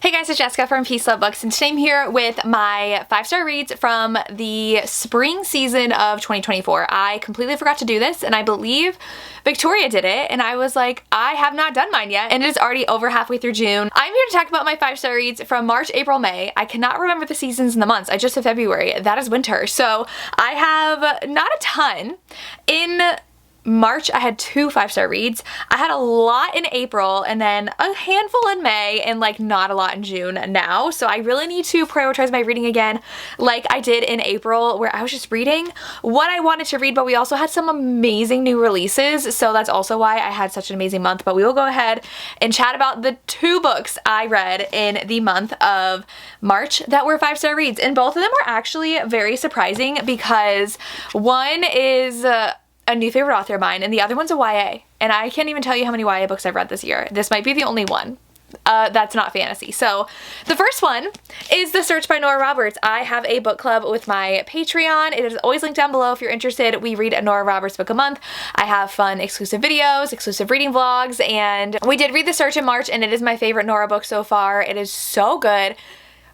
Hey guys, it's Jessica from Peace Love Books, and today I'm here with my 5-star reads from the spring season of 2024. I completely forgot to do this, and I believe Victoria did it, and I was like, I have not done mine yet, and it is already over halfway through June. I'm here to talk about my 5-star reads from March, April, May. I cannot remember the seasons and the months. I just said February. That is winter. So I have not a ton. In March, I had 2 5-star reads. I had a lot in April and then a handful in May and like not a lot in June now. So I really need to prioritize my reading again like I did in April, where I was just reading what I wanted to read, but we also had some amazing new releases. So that's also why I had such an amazing month. But we will go ahead and chat about the 2 books I read in the month of March that were 5-star reads. And both of them are actually very surprising because one is a new favorite author of mine, and the other one's a YA. And I can't even tell you how many YA books I've read this year. This might be the only one that's not fantasy. So the first one is The Search by Nora Roberts. I have a book club with my Patreon. It is always linked down below if you're interested. We read a Nora Roberts book a month. I have fun exclusive videos, exclusive reading vlogs, and we did read The Search in March, and it is my favorite Nora book so far. It is so good.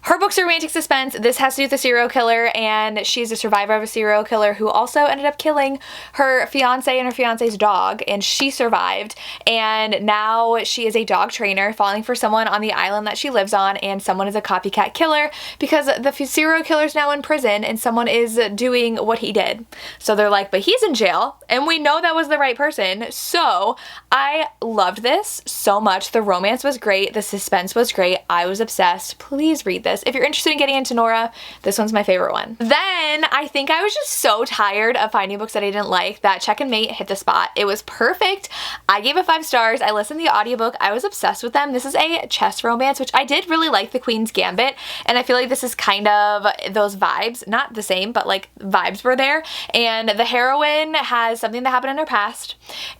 Her book's a romantic suspense. This has to do with a serial killer, and she's a survivor of a serial killer who also ended up killing her fiance and her fiance's dog, and she survived. And now she is a dog trainer falling for someone on the island that she lives on, and someone is a copycat killer because the serial killer's now in prison and someone is doing what he did. So they're like, but he's in jail, and we know that was the right person. So I loved this so much. The romance was great. The suspense was great. I was obsessed. Please read this. If you're interested in getting into Nora, this one's my favorite one. Then I think I was just so tired of finding books that I didn't like that Check and Mate hit the spot. It was perfect. I gave it 5 stars. I listened to the audiobook. I was obsessed with them. This is a chess romance, which I did really like The Queen's Gambit, and I feel like this is kind of those vibes. Not the same, but like vibes were there. And the heroine has something that happened in her past,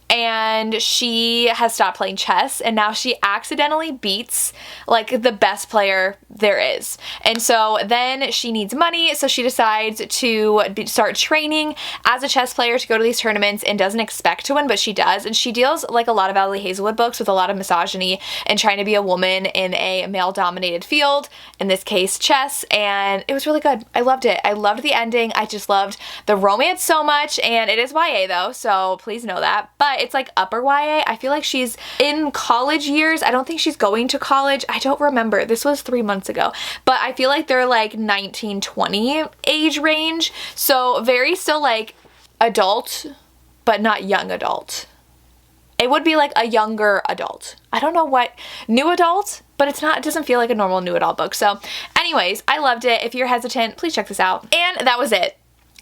and she has stopped playing chess, and now she accidentally beats like the best player there is. And so then she needs money, so she decides to start training as a chess player to go to these tournaments, and doesn't expect to win, but she does. And she deals like a lot of Allie Hazelwood books with a lot of misogyny and trying to be a woman in a male-dominated field, in this case chess, and it was really good. I loved it. I loved the ending. I just loved the romance so much, and it is YA though, so please know that. But it's like upper YA. I feel like she's in college years. I don't think she's going to college. I don't remember. This was 3 months ago. But I feel like they're like 19, 20 age range. So very still like adult, but not young adult. It would be like a younger adult. I don't know what, new adult, but it's not, it doesn't feel like a normal new adult book. So anyways, I loved it. If you're hesitant, please check this out. And that was it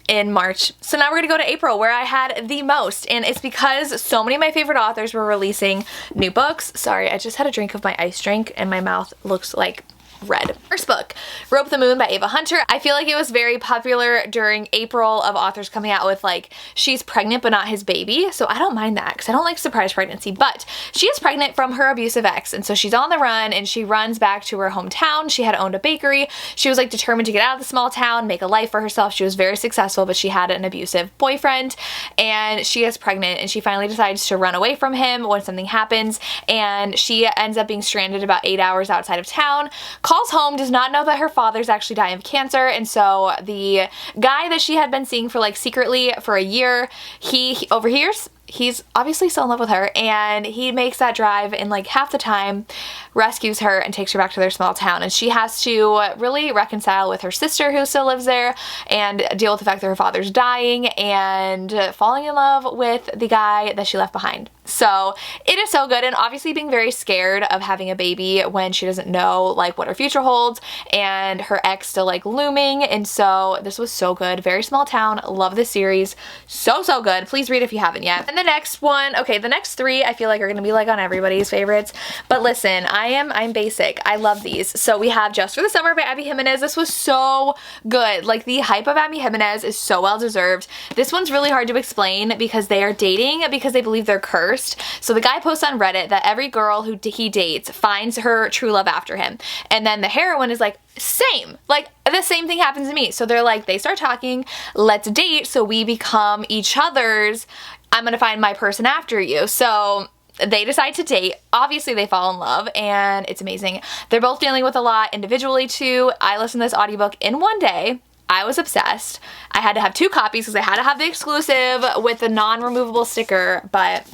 in March. So now we're gonna go to April, where I had the most, and it's because so many of my favorite authors were releasing new books. Sorry, I just had a drink of my ice drink and my mouth looks like red. First book, Rope the Moon by Ava Hunter. I feel like it was very popular during April of authors coming out with like, she's pregnant but not his baby. So I don't mind that because I don't like surprise pregnancy, but she is pregnant from her abusive ex, and so she's on the run, and she runs back to her hometown. She had owned a bakery. She was like determined to get out of the small town, make a life for herself. She was very successful, but she had an abusive boyfriend, and she is pregnant, and she finally decides to run away from him when something happens, and she ends up being stranded about 8 hours outside of town. Calls home, does not know that her father's actually dying of cancer, and so the guy that she had been seeing for like secretly for a year, he overhears. He's obviously still in love with her, and he makes that drive in like half the time, rescues her, and takes her back to their small town. And she has to really reconcile with her sister who still lives there, and deal with the fact that her father's dying, and falling in love with the guy that she left behind. So it is so good, and obviously being very scared of having a baby when she doesn't know like what her future holds, and her ex still like looming. And so this was so good. Very small town. Love this series. So good. Please read if you haven't yet. And the next one, okay, the next 3 I feel like are gonna be like on everybody's favorites, but listen, I'm basic. I love these. So we have Just for the Summer by Abby Jimenez. This was so good. Like, the hype of Abby Jimenez is so well deserved. This one's really hard to explain because they are dating because they believe they're cursed. So the guy posts on Reddit that every girl who he dates finds her true love after him, and then the heroine is like, same, like the same thing happens to me. So they're like, they start talking, let's date so we become each other's, I'm gonna find my person after you. So they decide to date. Obviously they fall in love, and it's amazing. They're both dealing with a lot individually too. I listened to this audiobook in one day. I was obsessed. I had to have 2 copies because I had to have the exclusive with the non-removable sticker, but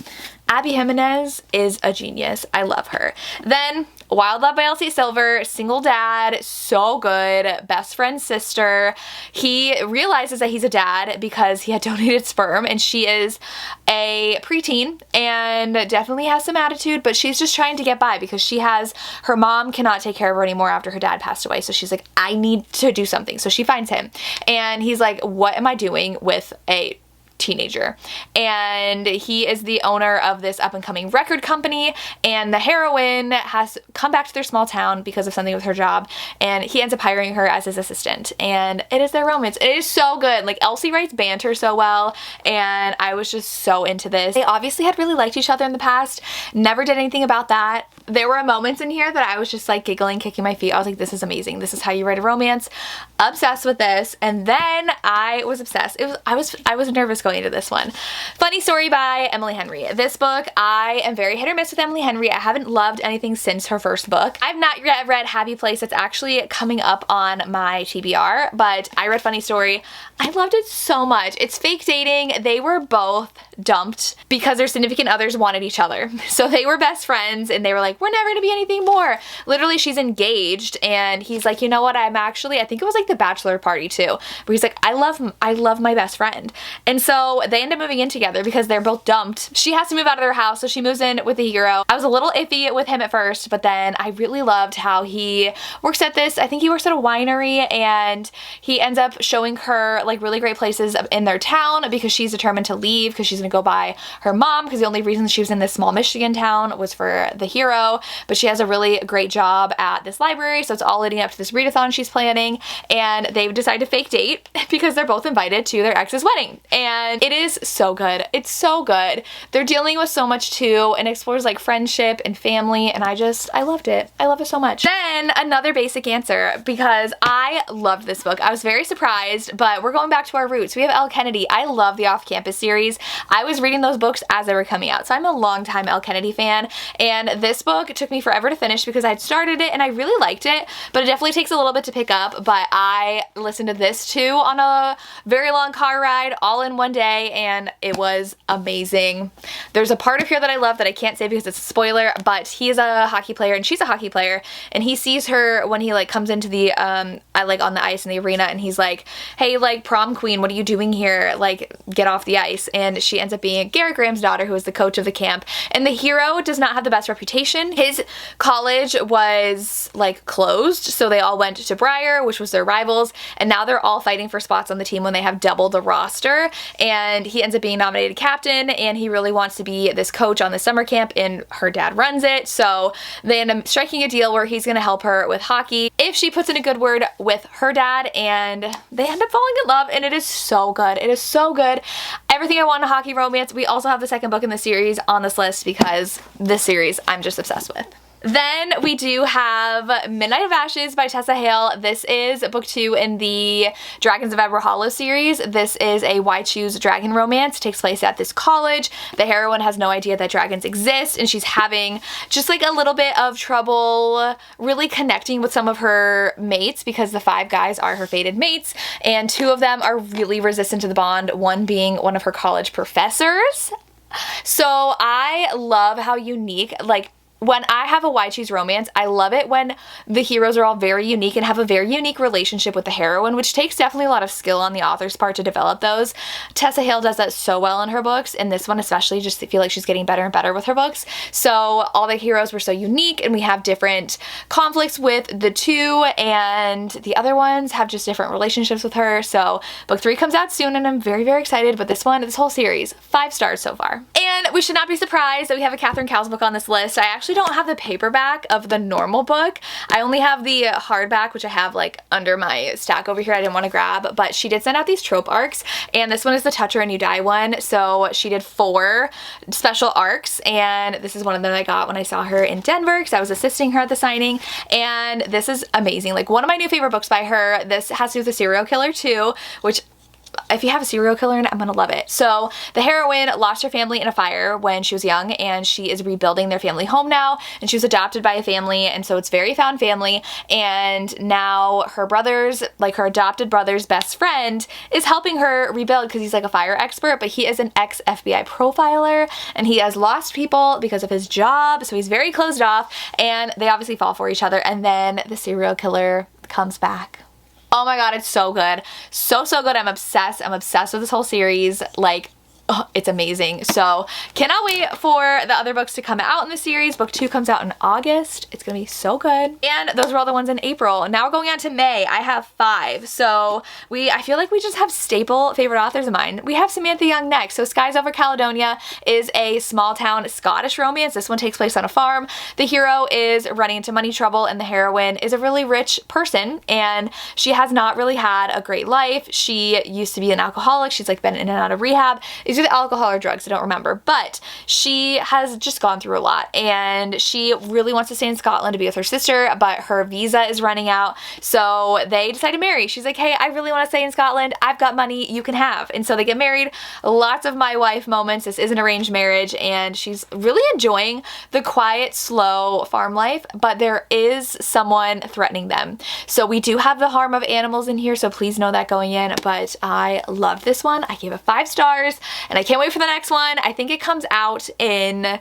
Abby Jimenez is a genius. I love her. Then Wild Love by Elsie Silver, single dad, so good, best friend's sister. He realizes that he's a dad because he had donated sperm, and she is a preteen and definitely has some attitude, but she's just trying to get by because her mom cannot take care of her anymore after her dad passed away. So she's like, I need to do something. So she finds him, and he's like, what am I doing with a teenager? And he is the owner of this up-and-coming record company, and the heroine has come back to their small town because of something with her job, and he ends up hiring her as his assistant, and it is their romance. It is so good. Like, Elsie writes banter so well, and I was just so into this. They obviously had really liked each other in the past, never did anything about that. There were moments in here that I was just like giggling, kicking my feet. I was like, this is amazing. This is how you write a romance. Obsessed with this. And then I was obsessed. I was nervous going into this one. Funny Story by Emily Henry. This book, I am very hit or miss with Emily Henry. I haven't loved anything since her first book. I've not yet read Happy Place. It's actually coming up on my TBR, but I read Funny Story. I loved it so much. It's fake dating. They were both dumped because their significant others wanted each other. So they were best friends, and they were like, we're never gonna be anything more. Literally, she's engaged, and he's like, you know what, I think it was like the bachelor party too, where he's like, I love my best friend. And so they end up moving in together because they're both dumped. She has to move out of their house, so she moves in with the hero. I was a little iffy with him at first, but then I really loved how he works at this, I think he works at a winery, and he ends up showing her like really great places in their town because she's determined to leave because she's gonna go by her mom, because the only reason she was in this small Michigan town was for the hero. But she has a really great job at this library, so it's all leading up to this readathon she's planning, and they've decided to fake date because they're both invited to their ex's wedding. And it is so good. It's so good. They're dealing with so much too, and explores like friendship and family, and I loved it. I love it so much. Then another basic answer, because I loved this book. I was very surprised, but we're going back to our roots. We have Elle Kennedy. I love the Off Campus series. I was reading those books as they were coming out, so I'm a longtime Elle Kennedy fan, and this book took me forever to finish because I'd started it and I really liked it, but it definitely takes a little bit to pick up. But I listened to this too on a very long car ride all in one day, and it was amazing. There's a part of here that I love that I can't say because it's a spoiler, but he is a hockey player and she's a hockey player, and he sees her when he like comes into the like on the ice in the arena, and he's like, hey, like prom queen, what are you doing here? Like, get off the ice. And she ends up being Garrett Graham's daughter, who is the coach of the camp. And the hero does not have the best reputation. His college was like closed, so they all went to Briar, which was their rivals, and now they're all fighting for spots on the team when they have double the roster. And he ends up being nominated captain, and he really wants to be this coach on the summer camp, and her dad runs it, so they end up striking a deal where he's gonna help her with hockey if she puts in a good word with her dad, and they end up falling in love, and it is so good. It is so good. Everything I want in a hockey romance. We also have the second book in the series on this list because this series I'm just obsessed with. Then we do have Midnight of Ashes by Tessa Hale. This is book 2 in the Dragons of Ever Hollow series. This is a Why Choose Dragon romance. It takes place at this college. The heroine has no idea that dragons exist, and she's having just like a little bit of trouble really connecting with some of her mates because the 5 guys are her fated mates, and 2 of them are really resistant to the bond, one being one of her college professors. So I love how unique, like, when I have a Why Choose romance, I love it when the heroes are all very unique and have a very unique relationship with the heroine, which takes definitely a lot of skill on the author's part to develop those. Tessa Hale does that so well in her books, and this one especially, just feel like she's getting better and better with her books. So all the heroes were so unique, and we have different conflicts with the 2, and the other ones have just different relationships with her. So book 3 comes out soon, and I'm very, very excited. But this whole series, 5 stars so far. And we should not be surprised that we have a Catherine Cowles book on this list. I actually don't have the paperback of the normal book. I only have the hardback, which I have like under my stack over here. I didn't want to grab, but she did send out these trope arcs, and this one is the Touch Her and You Die one. So she did 4 special arcs, and this is one of them I got when I saw her in Denver because I was assisting her at the signing, and this is amazing. Like, one of my new favorite books by her. This has to do with a serial killer too, which if you have a serial killer in it, I'm gonna love it. So the heroine lost her family in a fire when she was young, and she is rebuilding their family home now, and she was adopted by a family, and so it's very found family, and now her brother's, like her adopted brother's best friend is helping her rebuild because he's like a fire expert, but he is an ex-FBI profiler, and he has lost people because of his job, so he's very closed off, and they obviously fall for each other, and then the serial killer comes back. Oh my god, it's so good. So good. I'm obsessed. I'm obsessed with this whole series. Like, oh, it's amazing. So cannot wait for the other books to come out in the series. Book 2 comes out in August. It's gonna be so good. And those were all the ones in April. Now we're going on to May. I have 5. So I feel like we just have staple favorite authors of mine. We have Samantha Young next. So Skies Over Caledonia is a small town Scottish romance. This one takes place on a farm. The hero is running into money trouble, and the heroine is a really rich person, and she has not really had a great life. She used to be an alcoholic. She's like been in and out of rehab. These are the alcohol or drugs, I don't remember, but she has just gone through a lot, and she really wants to stay in Scotland to be with her sister, but her visa is running out, so they decide to marry. She's like, hey, I really want to stay in Scotland. I've got money you can have. And so they get married. Lots of my wife moments. This is an arranged marriage, and she's really enjoying the quiet, slow farm life, but there is someone threatening them. So we do have the harm of animals in here, so please know that going in, but I love this one. I gave it 5 stars, and I can't wait for the next one. I think it comes out in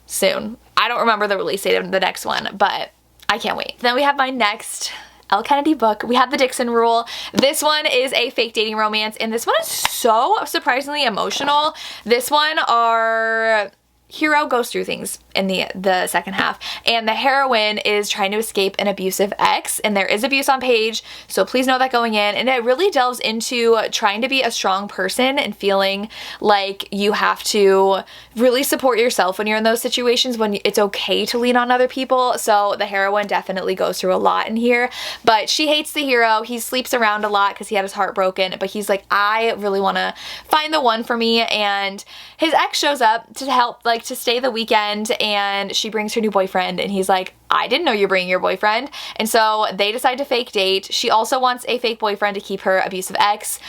soon. I don't remember the release date of the next one, but I can't wait. Then we have my next Elle Kennedy book. We have The Dixon Rule. This one is a fake dating romance, and this one is so surprisingly emotional. This one, our hero goes through things in the second half, and the heroine is trying to escape an abusive ex, and there is abuse on page, so please know that going in. And it really delves into trying to be a strong person and feeling like you have to really support yourself when you're in those situations, when it's okay to lean on other people. So the heroine definitely goes through a lot in here, but she hates the hero. He sleeps around a lot because he had his heart broken, but he's like, I really want to find the one for me. And his ex shows up to help, like, to stay the weekend, and she brings her new boyfriend, and he's like, I didn't know you're bringing your boyfriend. And so they decide to fake date. She also wants a fake boyfriend to keep her abusive ex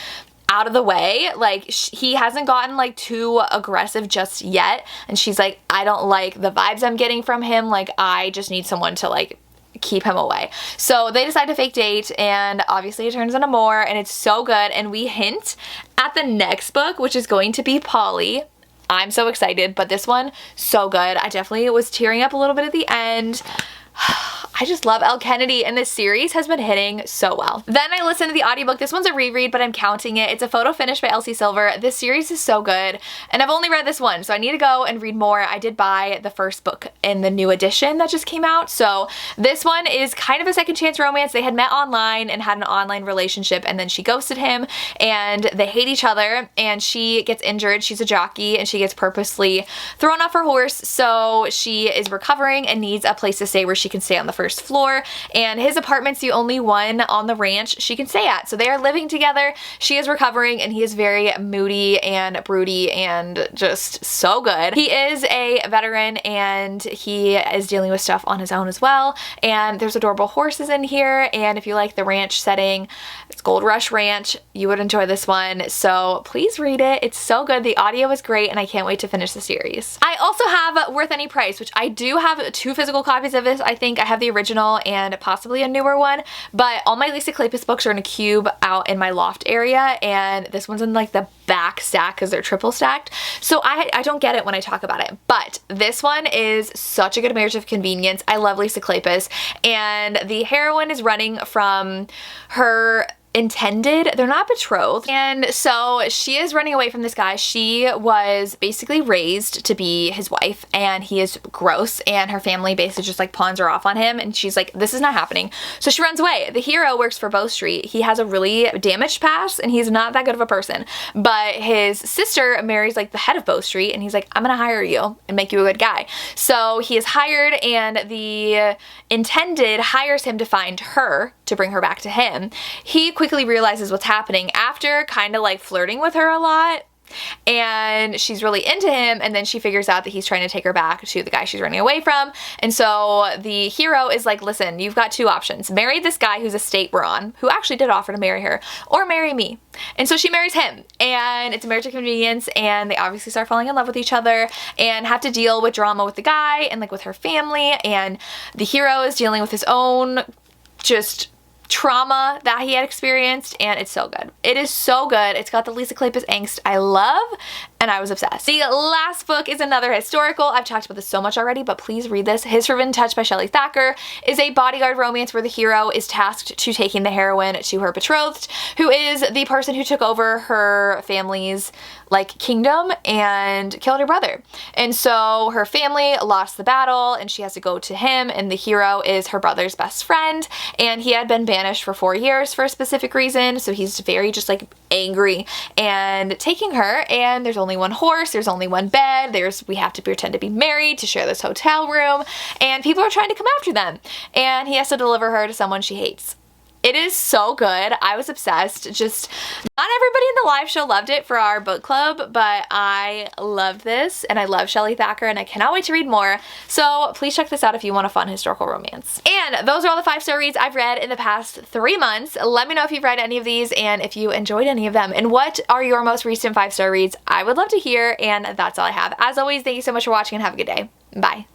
out of the way. Like, he hasn't gotten like too aggressive just yet, and she's like, I don't like the vibes I'm getting from him. Like, I just need someone to like keep him away. So they decide to fake date, and obviously it turns into more, and it's so good. And we hint at the next book, which is going to be Polly. I'm so excited, but this one, so good. I definitely was tearing up a little bit at the end. I just love Elle Kennedy, and this series has been hitting so well. Then I listened to the audiobook. This one's a reread, but I'm counting it. It's a photo finish by Elsie Silver. This series is so good, and I've only read this one, so I need to go and read more. I did buy the first book in the new edition that just came out, so this one is kind of a second chance romance. They had met online and had an online relationship, and then she ghosted him, and they hate each other, and she gets injured. She's a jockey, and she gets purposely thrown off her horse, so she is recovering and needs a place to stay where she can stay on the first floor, and his apartment's the only one on the ranch she can stay at. So they are living together. She is recovering, and he is very moody and broody and just so good. He is a veteran, and he is dealing with stuff on his own as well, and there's adorable horses in here, and if you like the ranch setting, it's Gold Rush Ranch, you would enjoy this one. So please read it. It's so good. The audio is great, and I can't wait to finish the series. I also have Worth Any Price, which I do have 2 physical copies of this. I think I have the original and possibly a newer one, but all my Lisa Kleypas books are in a cube out in my loft area, and this one's in like the back stack because they're triple stacked. So I don't get it when I talk about it, but this one is such a good marriage of convenience. I love Lisa Kleypas, and the heroine is running from her intended, they're not betrothed, and so she is running away from this guy. She was basically raised to be his wife, and he is gross, and her family basically just like pawns her off on him, and she's like, this is not happening. So she runs away. The hero works for Bow Street. He has a really damaged past, and he's not that good of a person, but his sister marries like the head of Bow Street, and he's like, I'm gonna hire you and make you a good guy. So he is hired, and the intended hires him to find her, to bring her back to him. He quickly realizes what's happening after kind of like flirting with her a lot. and she's really into him, and then she figures out that he's trying to take her back to the guy she's running away from. And so the hero is like, listen, you've got two options. Marry this guy whose estate we're on, who actually did offer to marry her, or marry me. And so she marries him, and it's a marriage of convenience, and they obviously start falling in love with each other and have to deal with drama with the guy and like with her family, and the hero is dealing with his own just trauma that he had experienced, and it's so good. It is so good. It's got the Lisa Kleypas angst I love, and I was obsessed. The last book is another historical. I've talked about this so much already, but please read this. His Forbidden Touch by Shelley Thacker is a bodyguard romance where the hero is tasked to taking the heroine to her betrothed, who is the person who took over her family's like kingdom and killed her brother. And so her family lost the battle, and she has to go to him, and the hero is her brother's best friend, and he had been banished for 4 years for a specific reason, so he's very just like angry and taking her, and there's only one horse, there's only one bed, we have to pretend to be married to share this hotel room, and people are trying to come after them, and he has to deliver her to someone she hates. It is so good. I was obsessed. Just not everybody in the live show loved it for our book club, but I loved this, and I love Shelley Thacker, and I cannot wait to read more. So please check this out if you want a fun historical romance. And those are all the 5-star reads I've read in the past 3 months. Let me know if you've read any of these and if you enjoyed any of them, and what are your most recent 5-star reads. I would love to hear, and that's all I have. As always, thank you so much for watching, and have a good day. Bye.